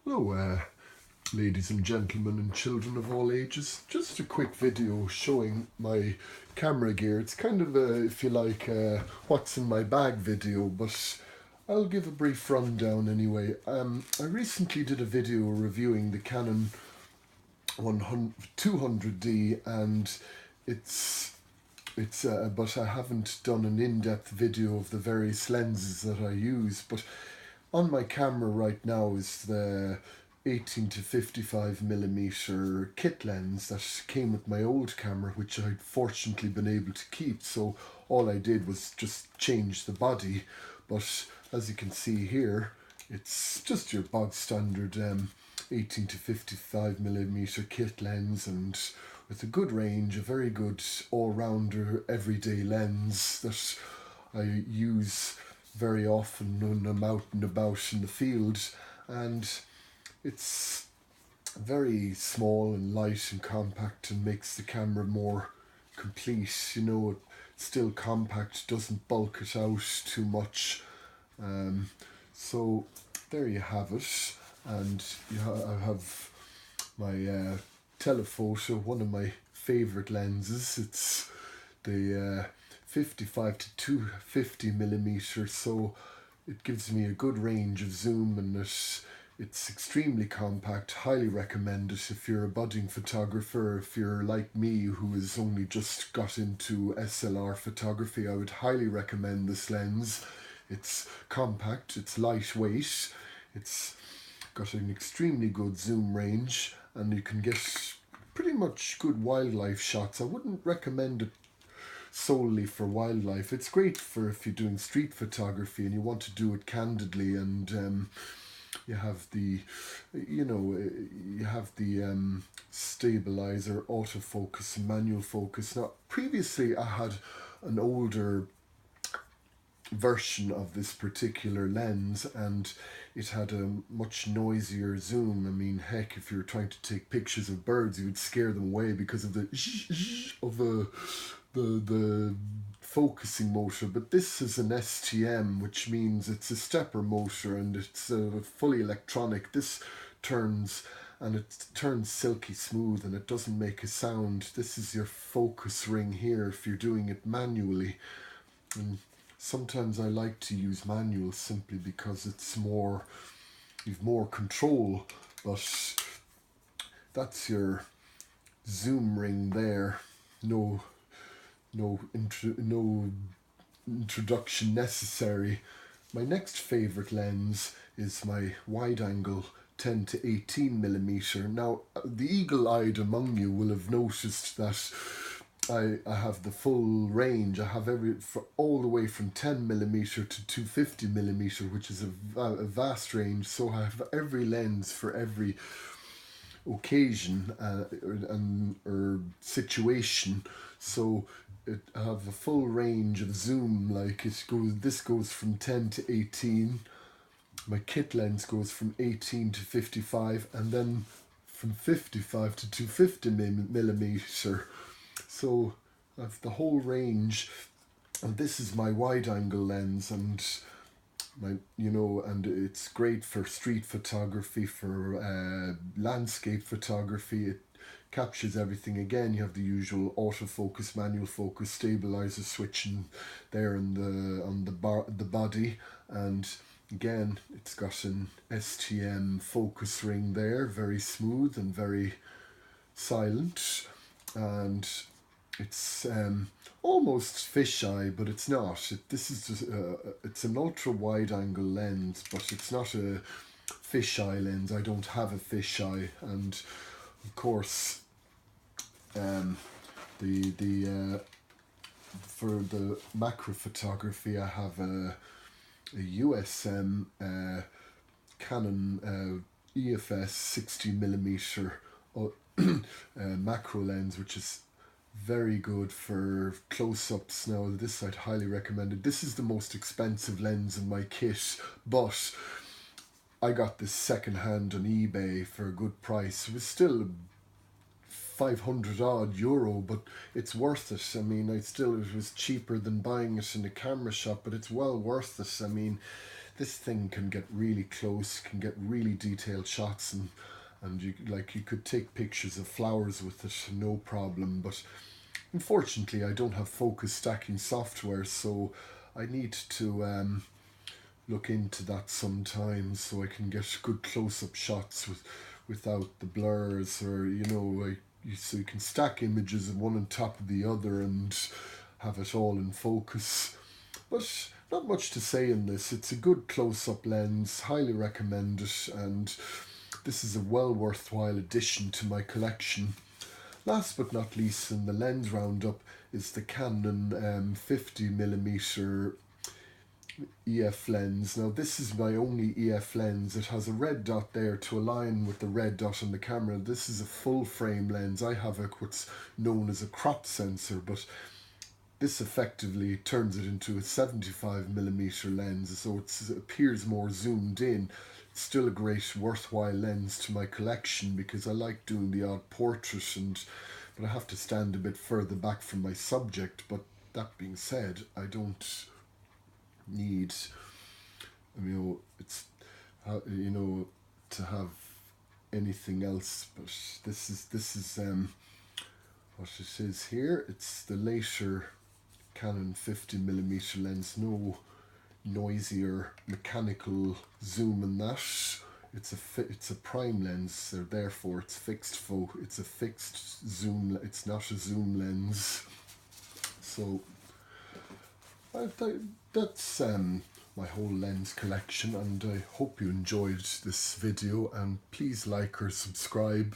Hello, ladies and gentlemen and children of all ages. Just a quick video showing my camera gear. It's kind of a, if you like, what's in my bag video, but I'll give a brief rundown anyway. I recently did a video reviewing the Canon 200D, and but I haven't done an in-depth video of the various lenses that I use. But on my camera right now is the 18 to 55 millimeter kit lens that came with my old camera, which I'd fortunately been able to keep. So all I did was just change the body. But as you can see here, it's just your bog standard 18 to 55 millimeter kit lens, and with a good range, a very good all-rounder everyday lens that I use very often when I'm out and about in the field. And it's very small and light and compact and makes the camera more complete. You know, it's still compact, doesn't bulk it out too much. So there you have it. And I have my telephoto, one of my favourite lenses. It's the 55 to 250 millimeter, so it gives me a good range of zoom, and it's extremely compact. Highly recommend it if you're a budding photographer. If you're like me, who has only just got into SLR photography, I would highly recommend this lens. It's compact, it's lightweight, it's got an extremely good zoom range, and you can get pretty much good wildlife shots. I wouldn't recommend it solely for wildlife. It's great for if you're doing street photography and you want to do it candidly, and you have the stabilizer, autofocus, and manual focus. Now previously I had an older version of this particular lens, and it had a much noisier zoom. I mean, heck, if you're trying to take pictures of birds, you would scare them away because of the the focusing motor. But this is an STM, which means it's a stepper motor, and it's fully electronic. This turns, and it turns silky smooth, and it doesn't make a sound. This is your focus ring here if you're doing it manually. And sometimes I like to use manual simply because you've more control. But that's your zoom ring there. No introduction necessary. My next favorite lens is my wide angle 10 to 18 millimeter. Now, the eagle-eyed among you will have noticed that I have the full range. I have all the way from 10 millimeter to 250 millimeter, which is a vast range. So I have every lens for every occasion or situation. So I have a full range of zoom. Like this goes from 10 to 18. My kit lens goes from 18 to 55, and then from 55 to 250 millimeter. So I have the whole range, and this is my wide angle lens, and and it's great for street photography, for landscape photography. It captures everything. Again, you have the usual autofocus, manual focus, stabilizer switching there on the body, and again, it's got an STM focus ring there, very smooth and very silent, and it's almost fisheye, but it's not. This is just it's an ultra wide angle lens, but it's not a fisheye lens. I don't have a fisheye, and of course, for the macro photography, I have a USM Canon EFS 60 millimeter macro lens, which is very good for close-ups. Now, this I'd highly recommend it. This is the most expensive lens in my kit, but I got this second-hand on eBay for a good price. It was still 500 odd euro, but it's worth it. I mean, it was cheaper than buying it in a camera shop, but it's well worth it. I mean, this thing can get really close, can get really detailed shots, and you could take pictures of flowers with it, no problem. But unfortunately, I don't have focus stacking software, so I need to look into that sometimes so I can get good close-up shots without the blurs, or so you can stack images of one on top of the other and have it all in focus. But not much to say in this. It's a good close-up lens, highly recommend it, and this is a well worthwhile addition to my collection. Last but not least in the lens roundup is the Canon 50mm EF lens. Now this is my only EF lens. It has a red dot there to align with the red dot on the camera. This is a full frame lens. I have what's known as a crop sensor, but this effectively turns it into a 75mm lens, so it appears more zoomed in. It's still a great worthwhile lens to my collection because I like doing the odd portrait, but I have to stand a bit further back from my subject. But that being said, I don't need, it's to have anything else. But this is what it is here. It's the later Canon 50mm lens, no noisier mechanical zoom in that. It's a prime lens, so therefore it's fixed it's a fixed zoom. It's not a zoom lens. So that's my whole lens collection, and I hope you enjoyed this video, and please like or subscribe.